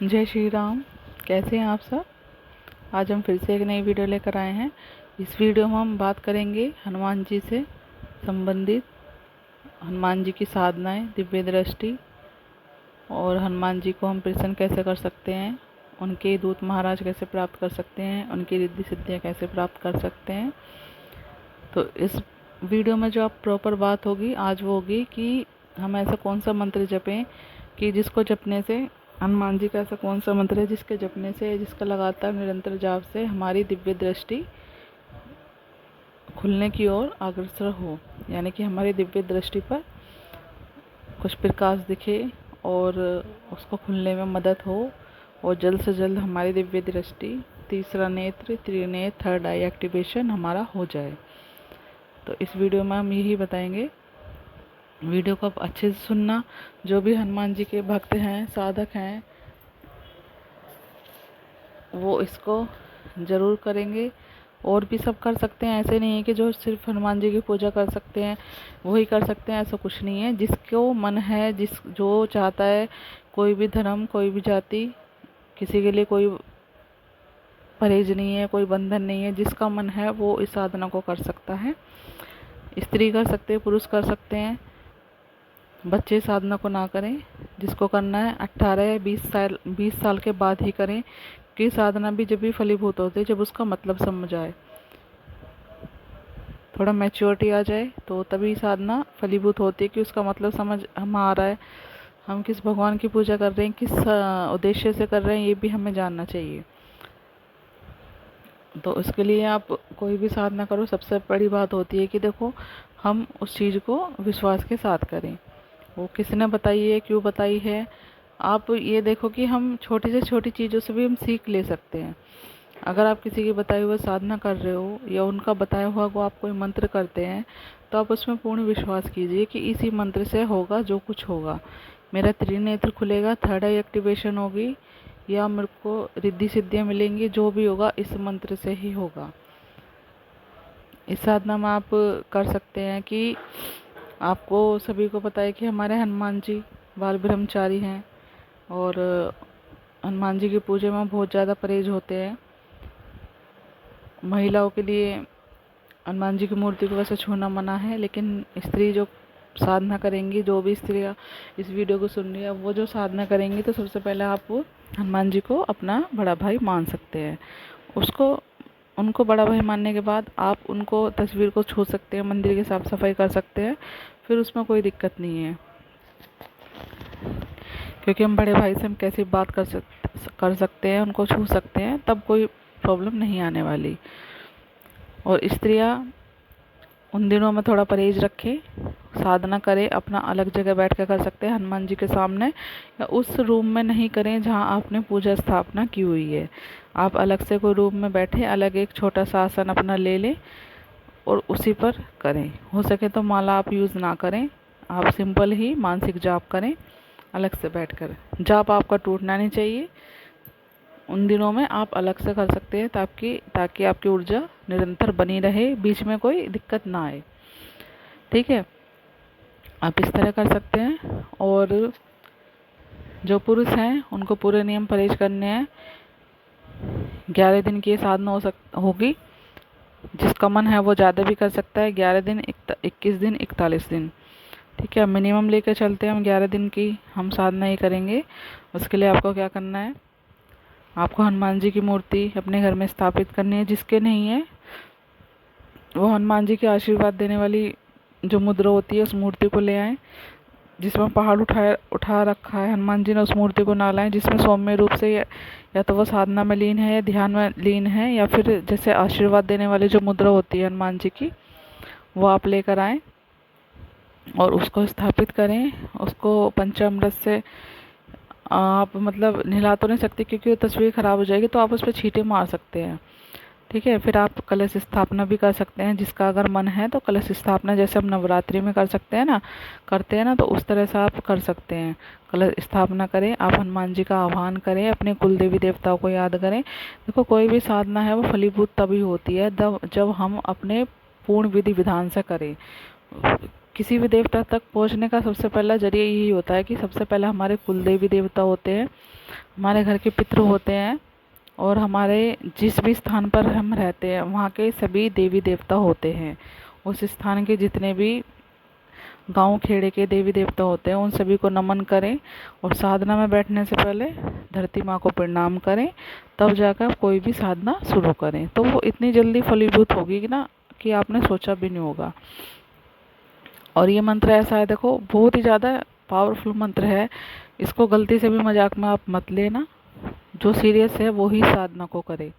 जय श्री राम। कैसे हैं आप सब। आज हम फिर से एक नई वीडियो लेकर आए हैं। इस वीडियो में हम बात करेंगे हनुमान जी से संबंधित, हनुमान जी की साधनाएं, दिव्य दृष्टि और हनुमान जी को हम प्रसन्न कैसे कर सकते हैं, उनके दूत महाराज कैसे प्राप्त कर सकते हैं, उनकी रिद्धि सिद्धियाँ कैसे प्राप्त कर सकते हैं। तो इस वीडियो में जो आप प्रॉपर बात होगी आज वो होगी कि हम ऐसा कौन सा मंत्र जपें कि जिसको जपने से, हनुमान जी का ऐसा कौन सा मंत्र है जिसके जपने से, जिसका लगातार निरंतर जाप से हमारी दिव्य दृष्टि खुलने की ओर अग्रसर हो, यानी कि हमारी दिव्य दृष्टि पर कुछ प्रकाश दिखे और उसको खुलने में मदद हो और जल्द से जल्द हमारी दिव्य दृष्टि, तीसरा नेत्र, त्रिनेत्र, थर्ड आई एक्टिवेशन हमारा हो जाए। तो इस वीडियो में हम यही बताएंगे। वीडियो को आप अच्छे से सुनना। जो भी हनुमान जी के भक्त हैं, साधक हैं, वो इसको ज़रूर करेंगे। और भी सब कर सकते हैं, ऐसे नहीं है कि जो सिर्फ हनुमान जी की पूजा कर सकते हैं वही कर सकते हैं, ऐसा कुछ नहीं है। जिसको मन है, जो चाहता है, कोई भी धर्म, कोई भी जाति, किसी के लिए कोई परहेज नहीं है, कोई बंधन नहीं है। जिसका मन है वो इस साधना को कर सकता है। स्त्री कर सकते हैं, पुरुष कर सकते हैं। बच्चे साधना को ना करें। जिसको करना है 18 या 20 साल के बाद ही करें, कि साधना भी जब भी फलीभूत होती है जब उसका मतलब समझ आए, थोड़ा मैच्योरिटी आ जाए तो तभी साधना फलीभूत होती है कि उसका मतलब समझ हम आ रहा है, हम किस भगवान की पूजा कर रहे हैं, किस उद्देश्य से कर रहे हैं, ये भी हमें जानना चाहिए। तो इसके लिए आप कोई भी साधना करो, सबसे बड़ी बात होती है कि देखो हम उस चीज़ को विश्वास के साथ करें। वो किसने बताई है, क्यों बताई है। आप ये देखो कि हम छोटी से छोटी चीज़ों से भी हम सीख ले सकते हैं। अगर आप किसी की बताए हुए साधना कर रहे हो या उनका बताया हुआ को आप कोई मंत्र करते हैं, तो आप उसमें पूर्ण विश्वास कीजिए कि इसी मंत्र से होगा जो कुछ होगा। मेरा त्रिनेत्र खुलेगा, थर्ड आई एक्टिवेशन होगी, या मेरे को रिद्धि सिद्धियाँ मिलेंगी, जो भी होगा इस मंत्र से ही होगा। इस साधना में आप कर सकते हैं कि आपको सभी को पता है कि हमारे हनुमान जी बाल ब्रह्मचारी हैं और हनुमान जी की पूजा में बहुत ज़्यादा परहेज होते हैं। महिलाओं के लिए हनुमान जी की मूर्ति को वैसे छूना मना है, लेकिन स्त्री जो साधना करेंगी, जो भी स्त्रियाँ इस वीडियो को सुन रही है, वो जो साधना करेंगी तो सबसे पहले आप हनुमान जी को अपना बड़ा भाई मान सकते हैं। उनको बड़ा भाई मानने के बाद आप उनको तस्वीर को छू सकते हैं, मंदिर की साफ सफाई कर सकते हैं, फिर उसमें कोई दिक्कत नहीं है। क्योंकि हम बड़े भाई से हम कैसी बात कर सकते हैं, उनको छू सकते हैं, तब कोई प्रॉब्लम नहीं आने वाली। और स्त्रियाँ उन दिनों में थोड़ा परहेज रखें, साधना करें, अपना अलग जगह बैठ कर सकते हैं, हनुमान जी के सामने, या उस रूम में नहीं करें जहां आपने पूजा स्थापना की हुई है। आप अलग से कोई रूम में बैठे, अलग एक छोटा सा आसन अपना ले लें और उसी पर करें। हो सके तो माला आप यूज़ ना करें, आप सिंपल ही मानसिक जाप करें अलग से बैठकर। जाप आपका टूटना नहीं चाहिए। उन दिनों में आप अलग से कर सकते हैं ताकि आपकी ऊर्जा निरंतर बनी रहे, बीच में कोई दिक्कत ना आए। ठीक है, आप इस तरह कर सकते हैं। और जो पुरुष हैं उनको पूरे नियम परहेज करने हैं। 11 दिन की ये साधना होगी। जिसका मन है वो ज़्यादा भी कर सकता है, 11 दिन, 21 दिन, 41 दिन। ठीक है, मिनिमम लेकर चलते हैं हम, 11 दिन की हम साधना ही करेंगे। उसके लिए आपको क्या करना है, आपको हनुमान जी की मूर्ति अपने घर में स्थापित करनी है। जिसके नहीं है वो हनुमान जी के आशीर्वाद देने वाली जो मुद्रा होती है उस मूर्ति को ले आएँ। जिसमें पहाड़ उठा रखा है हनुमान जी ने, उस मूर्ति को ना लाएं। जिसमें सौम्य रूप से या तो वो साधना में लीन है या ध्यान में लीन है, या फिर जैसे आशीर्वाद देने वाली जो मुद्रा होती है हनुमान जी की, वो आप लेकर आएँ और उसको स्थापित करें। उसको पंचामृत से आप मतलब नहला तो नहीं सकते क्योंकि वो तस्वीर ख़राब हो जाएगी, तो आप उस पर छींटे मार सकते हैं। ठीक है, फिर आप कलश स्थापना भी कर सकते हैं। जिसका अगर मन है तो कलश स्थापना जैसे हम नवरात्रि में करते हैं ना, तो उस तरह से आप कर सकते हैं। कलश स्थापना करें, आप हनुमान जी का आह्वान करें, अपने कुल देवी देवताओं को याद करें। देखो कोई भी साधना है वो फलीभूत तभी होती है जब हम अपने पूर्ण विधि विधान से करें। किसी भी देवता तक पहुंचने का सबसे पहला जरिया यही होता है कि सबसे पहले हमारे कुल देवी देवता होते हैं, हमारे घर के पितृ होते हैं और हमारे जिस भी स्थान पर हम रहते हैं वहाँ के सभी देवी देवता होते हैं। उस स्थान के जितने भी गांव खेड़े के देवी देवता होते हैं उन सभी को नमन करें और साधना में बैठने से पहले धरती माँ को प्रणाम करें, तब जाकर कोई भी साधना शुरू करें। तो वो इतनी जल्दी फलीभूत होगी कि ना कि आपने सोचा भी नहीं होगा। और ये मंत्र ऐसा है, देखो बहुत ही ज़्यादा पावरफुल मंत्र है। इसको गलती से भी मजाक में आप मत लेना। जो सीरियस है वो ही साधना को करे।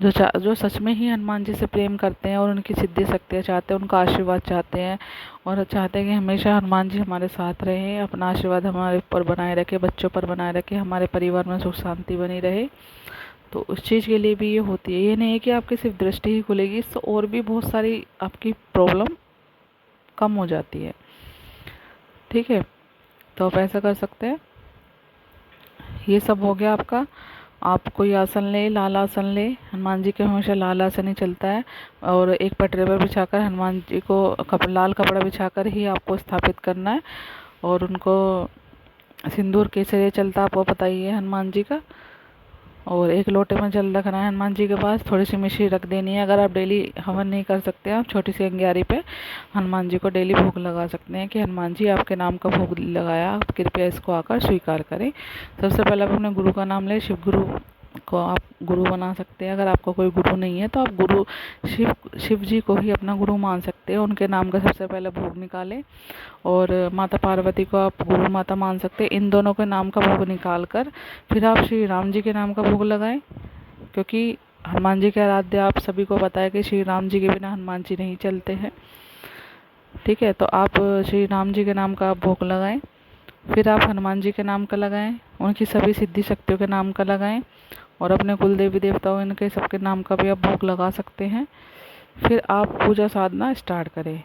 जो सच में ही हनुमान जी से प्रेम करते हैं और उनकी सिद्धि शक्तियाँ चाहते हैं, उनका आशीर्वाद चाहते हैं और चाहते हैं कि हमेशा हनुमान जी हमारे साथ रहें, अपना आशीर्वाद हमारे ऊपर बनाए रखे, बच्चों पर बनाए रखे, हमारे परिवार में सुख शांति बनी रहे, तो उस चीज़ के लिए भी ये होती है। ये नहीं है कि आपकी सिर्फ दृष्टि ही खुलेगी, इससे और भी बहुत सारी आपकी प्रॉब्लम कम हो जाती है। ठीक है, तो आप ऐसा कर सकते हैं। ये सब हो गया आपका। आप कोई आसन ले, लाल आसन ले। हनुमान जी के हमेशा लाल आसन ही चलता है और एक पटरे पर बिछाकर हनुमान जी को लाल कपड़ा बिछाकर ही आपको स्थापित करना है। और उनको सिंदूर केसरिया चलता है, आपको पता ही है हनुमान जी का। और एक लोटे में जल रखना है हनुमान जी के पास, थोड़ी सी मिश्री रख देनी है। अगर आप डेली हवन नहीं कर सकते, आप छोटी सी अंगियारी पे हनुमान जी को डेली भोग लगा सकते हैं कि हनुमान जी आपके नाम का भोग लगाया, आप कृपया इसको आकर स्वीकार करें। सबसे पहले आप अपने गुरु का नाम लें। शिव गुरु को आप गुरु बना सकते हैं। अगर आपका कोई गुरु नहीं है तो आप गुरु शिव जी को ही अपना गुरु मान सकते हैं। उनके नाम का सबसे पहले भोग निकालें। और माता पार्वती को आप गुरु माता मान सकते हैं। इन दोनों के नाम का भोग निकाल कर फिर आप श्री राम जी के नाम का भोग लगाएं, क्योंकि हनुमान जी के आराध्य आप सभी को पता है कि श्री राम जी के बिना हनुमान जी नहीं चलते हैं। ठीक है, तो आप श्री राम जी के नाम का आप भोग लगाएं। फिर आप हनुमान जी के नाम का लगाएं, उनकी सभी सिद्धि शक्तियों के नाम का लगाएं और अपने कुल देवी देवताओं इनके सबके नाम का भी आप भोग लगा सकते हैं। फिर आप पूजा साधना स्टार्ट करें।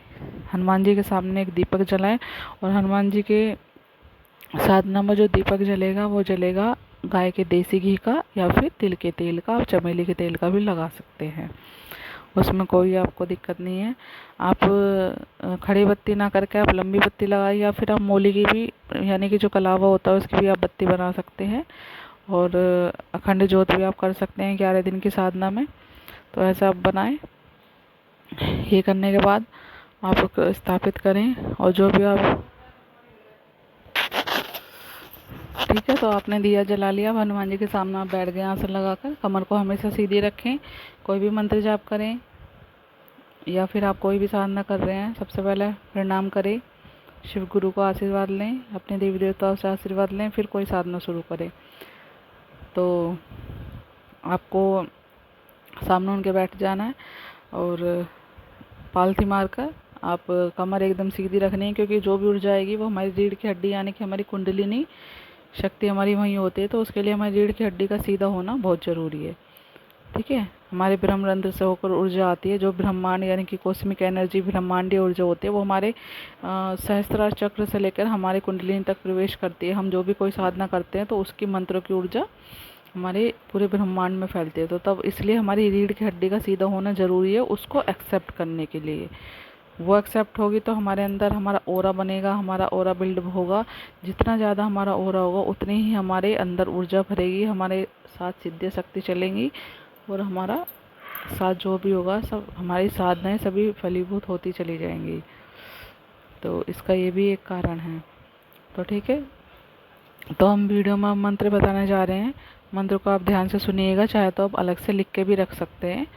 हनुमान जी के सामने एक दीपक जलाएं और हनुमान जी के साधना में जो दीपक जलेगा वो जलेगा गाय के देसी घी का या फिर तिल के तेल का। आप चमेली के तेल का भी लगा सकते हैं, उसमें कोई आपको दिक्कत नहीं है। आप खड़ी बत्ती ना करके आप लंबी बत्ती लगाइए, या फिर आप मोली की भी यानी कि जो कलावा होता है उसकी भी आप बत्ती बना सकते हैं। और अखंड ज्योत भी आप कर सकते हैं 11 दिन की साधना में। तो ऐसा आप बनाएं। ये करने के बाद आप स्थापित करें और जो भी आप ठीक है, तो आपने दिया जला लिया। अब हनुमान जी के सामने आप बैठ गए आसन लगाकर। कमर को हमेशा सीधी रखें। कोई भी मंत्र जाप करें या फिर आप कोई भी साधना कर रहे हैं, सबसे पहले प्रणाम करें, शिव गुरु को आशीर्वाद लें, अपने देवी देवताओं से आशीर्वाद लें, फिर कोई साधना शुरू करें। तो आपको सामने उनके बैठ जाना है और पालथी मारकर आप कमर एकदम सीधी रखनी है, क्योंकि जो भी ऊर्जा आएगी वो हमारी रीढ़ की हड्डी यानी कि हमारी कुंडलिनी शक्ति हमारी वहीं होती है। तो उसके लिए हमारी रीढ़ की हड्डी का सीधा होना बहुत ज़रूरी है। ठीक है, हमारे ब्रह्मरंध्र से होकर ऊर्जा आती है। जो ब्रह्मांड यानी कि कॉस्मिक एनर्जी ब्रह्मांडीय ऊर्जा होती है वो हमारे सहस्त्रार चक्र से लेकर हमारे कुंडलिनी तक प्रवेश करती है। हम जो भी कोई साधना करते हैं तो उसकी मंत्रों की ऊर्जा हमारे पूरे ब्रह्मांड में फैलती है। तो तब इसलिए हमारी रीढ़ की हड्डी का सीधा होना ज़रूरी है उसको एक्सेप्ट करने के लिए। वो एक्सेप्ट होगी तो हमारे अंदर हमारा ओरा बनेगा, हमारा ओरा बिल्ड होगा। जितना ज़्यादा हमारा ओरा होगा उतनी ही हमारे अंदर ऊर्जा भरेगी, हमारे साथ सिद्धि शक्ति चलेंगी और हमारा साथ जो भी होगा सब हमारी साधनाएं सभी फलीभूत होती चली जाएंगी। तो इसका ये भी एक कारण है। तो ठीक है, तो हम वीडियो में मंत्र बताने जा रहे हैं। मंत्र को आप ध्यान से सुनिएगा, चाहे तो आप अलग से लिख के भी रख सकते हैं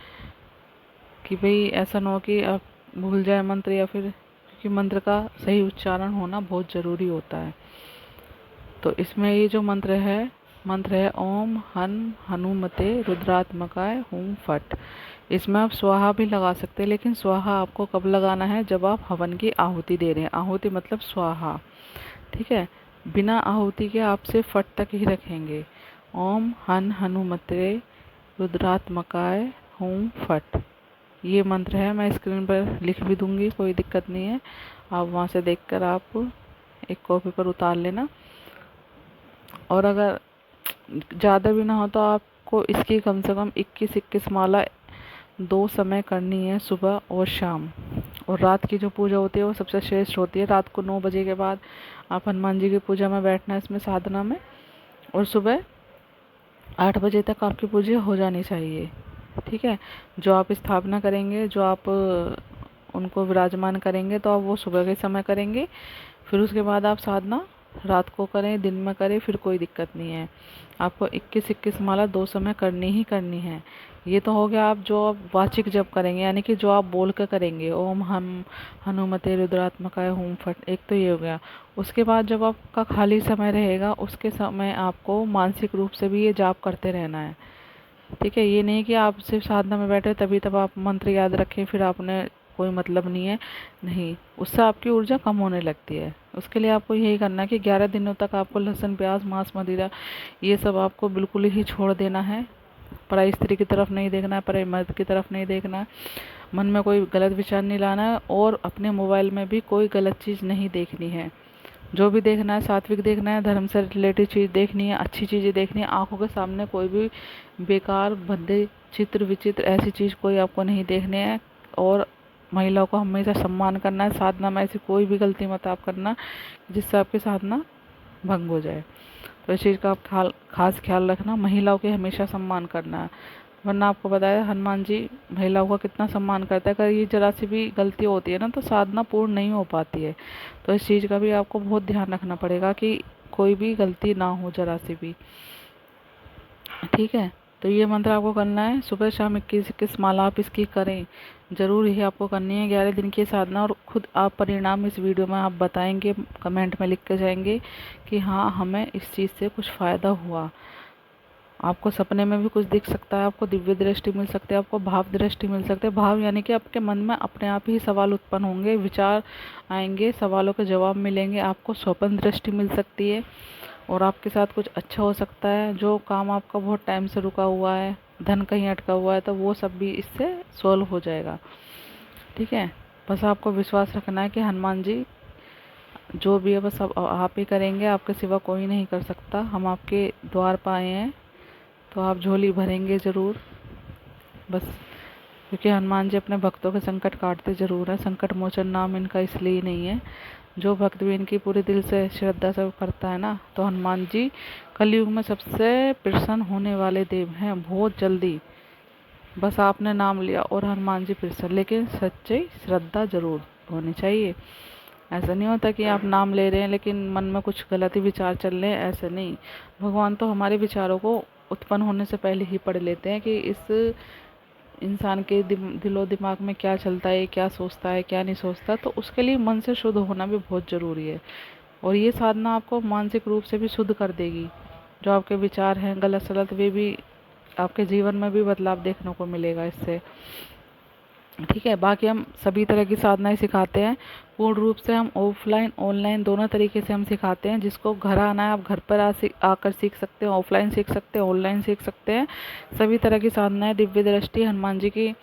कि भाई ऐसा ना हो कि आप भूल जाए मंत्र, या फिर क्योंकि मंत्र का सही उच्चारण होना बहुत ज़रूरी होता है। तो इसमें ये जो मंत्र है ओम हन हनुमते रुद्रात्मकाय हुम फट। इसमें आप स्वाहा भी लगा सकते हैं, लेकिन स्वाहा आपको कब लगाना है, जब आप हवन की आहुति दे रहे हैं। आहुति मतलब स्वाहा। ठीक है, बिना आहुति के आप सिर्फ फट तक ही रखेंगे। ओम हन हनुमते रुद्रात्मकाय हुम फट, ये मंत्र है। मैं स्क्रीन पर लिख भी दूंगी, कोई दिक्कत नहीं है। आप वहाँ से देखकर आप एक कॉपी पर उतार लेना। और अगर ज़्यादा भी ना हो तो आपको इसकी कम से कम 21 माला 2 समय करनी है, सुबह और शाम। और रात की जो पूजा होती है वो सबसे श्रेष्ठ होती है। रात को 9 बजे के बाद आप हनुमान जी की पूजा में बैठना है, इसमें साधना में। और सुबह 8 बजे तक आपकी पूजा हो जानी चाहिए। ठीक है। जो आप स्थापना करेंगे, जो आप उनको विराजमान करेंगे, तो आप वो सुबह के समय करेंगे। फिर उसके बाद आप साधना रात को करें, दिन में करें, फिर कोई दिक्कत नहीं है। आपको 21-21 माला 2 समय करनी ही करनी है। ये तो हो गया आप जो आप वाचिक जप करेंगे, यानी कि जो आप बोल कर करेंगे, ओम हम हनुमते रुद्रात्मकाय होम फट, एक तो ये हो गया। उसके बाद जब आपका खाली समय रहेगा, उसके समय आपको मानसिक रूप से भी ये जाप करते रहना है। ठीक है। ये नहीं कि आप सिर्फ साधना में बैठे तभी तब आप मंत्र याद रखें, फिर आपने कोई मतलब नहीं है, नहीं, उससे आपकी ऊर्जा कम होने लगती है। उसके लिए आपको यही करना है कि 11 दिनों तक आपको लहसुन, प्याज, मांस, मदिरा ये सब आपको बिल्कुल ही छोड़ देना है। पराई स्त्री की तरफ नहीं देखना है, पराई मर्द की तरफ नहीं देखना है, मन में कोई गलत विचार नहीं लाना है, और अपने मोबाइल में भी कोई गलत चीज़ नहीं देखनी है। जो भी देखना है सात्विक देखना है, धर्म से रिलेटेड चीज़ देखनी है, अच्छी चीज़ें देखनी है। आंखों के सामने कोई भी बेकार भद्दे चित्र विचित्र ऐसी चीज़ कोई आपको नहीं देखने है। और महिलाओं को हमेशा सम्मान करना है। साधना में ऐसी कोई भी गलती मत आप करना जिससे आपकी साधना भंग हो जाए। तो इस चीज़ का आप खास ख्याल रखना। महिलाओं के हमेशा सम्मान करना है, वरना आपको बताया हनुमान जी महिलाओं का कितना सम्मान करता है। अगर ये जरा सी भी गलती होती है ना, तो साधना पूर्ण नहीं हो पाती है। तो इस चीज़ का भी आपको बहुत ध्यान रखना पड़ेगा कि कोई भी गलती ना हो जरा सी भी। ठीक है। तो ये मंत्र आपको करना है सुबह शाम 21-21 माला आप इसकी करें, ज़रूर ही आपको करनी है 11 दिन की साधना। और खुद आप परिणाम इस वीडियो में आप बताएंगे, कमेंट में लिख के जाएंगे कि हाँ हमें इस चीज़ से कुछ फ़ायदा हुआ। आपको सपने में भी कुछ दिख सकता है, आपको दिव्य दृष्टि मिल सकती है, आपको भाव दृष्टि मिल सकते हैं। भाव यानी कि आपके मन में अपने आप ही सवाल उत्पन्न होंगे, विचार आएंगे, सवालों के जवाब मिलेंगे, आपको स्वप्न दृष्टि मिल सकती है, और आपके साथ कुछ अच्छा हो सकता है। जो काम आपका बहुत टाइम से रुका हुआ है, धन कहीं अटका हुआ है, तो वो सब भी इससे सॉल्व हो जाएगा। ठीक है। बस आपको विश्वास रखना है कि हनुमान जी जो भी है बस आप ही करेंगे, आपके सिवा कोई नहीं कर सकता। हम आपके द्वार पर आए हैं तो आप झोली भरेंगे ज़रूर। बस क्योंकि हनुमान जी अपने भक्तों के संकट काटते ज़रूर हैं। संकट मोचन नाम इनका इसलिए नहीं है। जो भक्त भी इनकी पूरे दिल से श्रद्धा से करता है ना, तो हनुमान जी कलयुग में सबसे प्रसन्न होने वाले देव हैं बहुत जल्दी। बस आपने नाम लिया और हनुमान जी प्रसन्न, लेकिन सच्ची श्रद्धा ज़रूर होनी चाहिए। ऐसा नहीं होता कि आप नाम ले रहे हैं लेकिन मन में कुछ गलत ही विचार चल रहे हैं, ऐसे नहीं। भगवान तो हमारे विचारों को उत्पन्न होने से पहले ही पढ़ लेते हैं कि इस इंसान के दिलो दिमाग में क्या चलता है, क्या सोचता है, क्या नहीं सोचता। तो उसके लिए मन से शुद्ध होना भी बहुत ज़रूरी है। और ये साधना आपको मानसिक रूप से भी शुद्ध कर देगी। जो आपके विचार हैं गलत सलत, वे भी आपके जीवन में भी बदलाव देखने को मिलेगा इससे। ठीक है। बाकी हम सभी तरह की साधनाएं सिखाते हैं। पूर्ण रूप से हम ऑफलाइन ऑनलाइन दोनों तरीके से हम सिखाते हैं। जिसको घर आना है आप घर पर आकर सीख सकते हैं, ऑफलाइन सीख सकते हैं, ऑनलाइन सीख सकते हैं। सभी तरह की साधनाएं, दिव्य दृष्टि, हनुमान जी की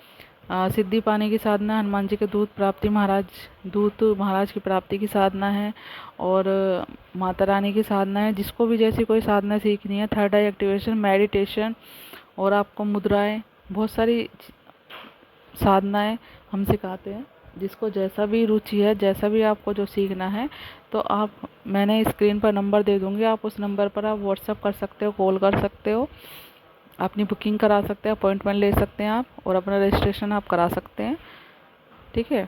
सिद्धि पाने की साधना, हनुमान जी के दूत महाराज की प्राप्ति की साधना है, और माता रानी की साधना है। जिसको भी जैसी कोई साधना सीखनी है, थर्ड आई एक्टिवेशन, मेडिटेशन, और आपको मुद्राएं, बहुत सारी साधनाएं हम सिखाते हैं। जिसको जैसा भी रुचि है, जैसा भी आपको जो सीखना है, तो मैंने स्क्रीन पर नंबर दे दूंगी, आप उस नंबर पर आप व्हाट्सअप कर सकते हो, कॉल कर सकते हो, अपनी बुकिंग करा सकते हैं, अपॉइंटमेंट ले सकते हैं आप, और अपना रजिस्ट्रेशन आप करा सकते हैं। ठीक है।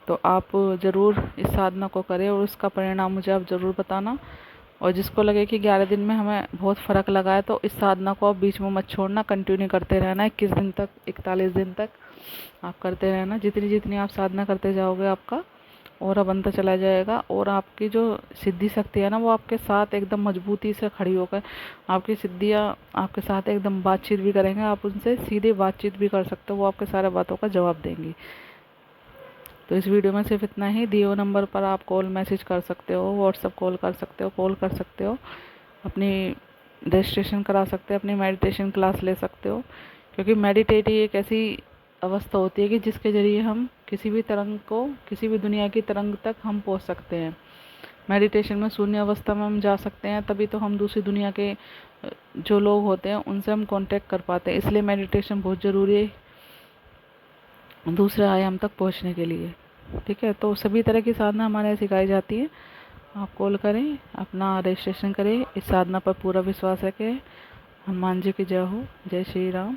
तो आप ज़रूर इस साधना को करें और उसका परिणाम मुझे आप ज़रूर बताना। और जिसको लगे कि 11 दिन में हमें बहुत फ़र्क लगा है, तो इस साधना को आप बीच में मत छोड़ना, कंटिन्यू करते रहना। 21 दिन तक, 41 दिन तक आप करते रहना। जितनी जितनी आप साधना करते जाओगे, आपका और बनता चला जाएगा, और आपकी जो सिद्धि शक्ति है ना, वो आपके साथ एकदम मजबूती से खड़ी होकर आपकी सिद्धियाँ आपके साथ एकदम बातचीत भी करेंगे। आप उनसे सीधे बातचीत भी कर सकते हो, वो आपके सारे बातों का जवाब देंगी। तो इस वीडियो में सिर्फ इतना ही। दिए हुए नंबर पर आप कॉल मैसेज कर सकते हो, व्हाट्सअप कॉल कर सकते हो, कॉल कर सकते हो, अपनी रजिस्ट्रेशन करा सकते हो, अपनी मेडिटेशन क्लास ले सकते हो। क्योंकि मेडिटेट ही एक ऐसी अवस्था होती है कि जिसके ज़रिए हम किसी भी तरंग को, किसी भी दुनिया की तरंग तक हम पहुंच सकते हैं। मेडिटेशन में शून्य अवस्था में हम जा सकते हैं, तभी तो हम दूसरी दुनिया के जो लोग होते हैं उनसे हम कांटेक्ट कर पाते हैं। इसलिए मेडिटेशन बहुत ज़रूरी है दूसरे आयाम तक पहुंचने के लिए। ठीक है। तो सभी तरह की साधना हमारे यहाँ सिखाई जाती है। आप कॉल करें, अपना रजिस्ट्रेशन करें, इस साधना पर पूरा विश्वास रखें, हनुमान जी की जय हो। जय श्री राम।